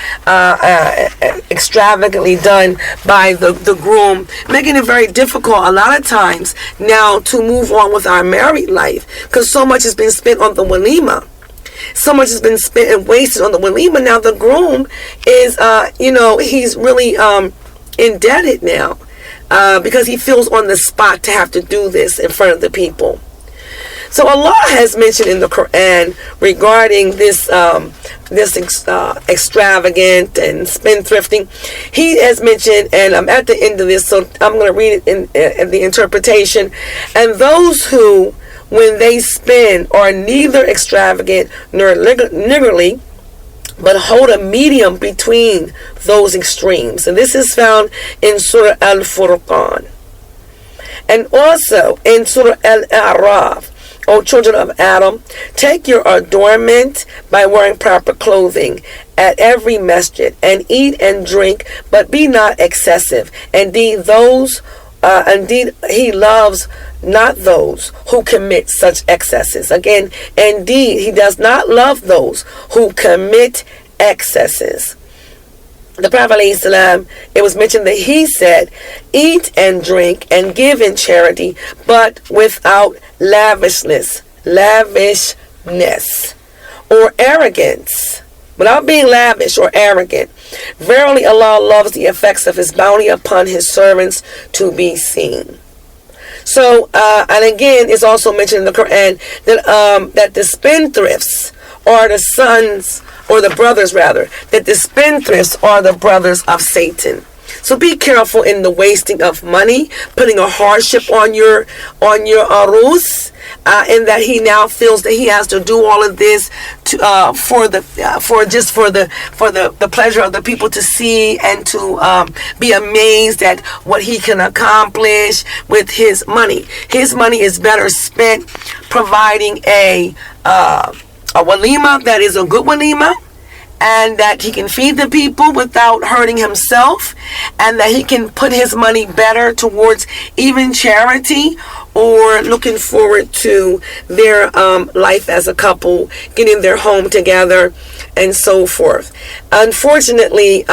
extravagantly done by the groom, making it very difficult a lot of times now to move on with our married life, because so much has been spent on the Waleemah. So much has been spent and wasted on the Waleemah. Now the groom is, he's really indebted now because he feels on the spot to have to do this in front of the people. So Allah has mentioned in the Qur'an regarding this extravagant and spendthrifting. He has mentioned, and I'm at the end of this, so I'm going to read it in the interpretation. And those who, when they spend, are neither extravagant nor niggardly, but hold a medium between those extremes. And this is found in Surah Al-Furqan. And also in Surah Al-A'raf, O children of Adam, take your adornment by wearing proper clothing at every masjid, and eat and drink, but be not excessive. Indeed, he loves not those who commit such excesses. Again, indeed, he does not love those who commit excesses. The Prophet ﷺ, it was mentioned that he said, eat and drink and give in charity, but without lavishness, or arrogance, without being lavish or arrogant. Verily Allah loves the effects of his bounty upon his servants to be seen. So, and again, it's also mentioned in the Quran that the spendthrifts are the sons, or the brothers rather, that the spendthrifts are the brothers of Satan. So be careful in the wasting of money, putting a hardship on your arus, in that he now feels that he has to do all of this for the pleasure of the people to see and to be amazed at what he can accomplish with his money. His money is better spent providing a Waleemah that is a good Waleemah, and that he can feed the people without hurting himself, and that he can put his money better towards even charity, or looking forward to their life as a couple, getting their home together, and so forth. Unfortunately,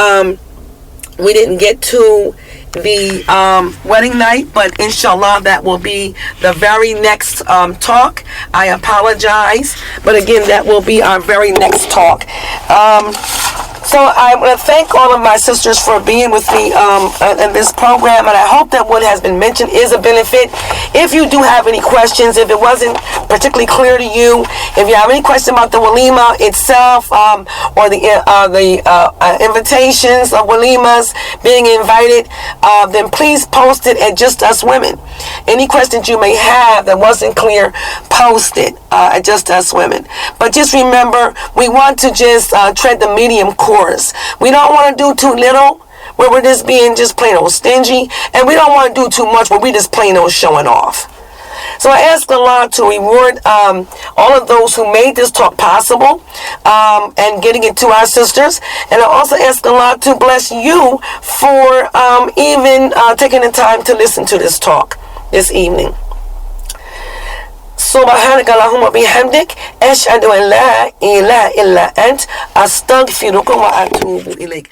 we didn't get to the wedding night, but inshallah that will be the very next talk. I apologize, but again, that will be our very next talk. So I want to thank all of my sisters for being with me in this program, and I hope that what has been mentioned is a benefit. If you do have any questions, if it wasn't particularly clear to you, if you have any question about the Waleemah itself, or the invitations of Waleemahs, being invited, then please post it at Just Us Women. Any questions you may have that wasn't clear, post it at Just Us Women. But just remember, we want to just tread the medium course. We don't want to do too little, where we're just being just plain old stingy, and we don't want to do too much, where we just plain old showing off. So I ask Allah to reward all of those who made this talk possible, and getting it to our sisters. And I also ask Allah to bless you for even taking the time to listen to this talk this evening. سبحانك اللهم وبحمدك أشهد أن لا إله إلا أنت أستغفرك وأتوب إليك.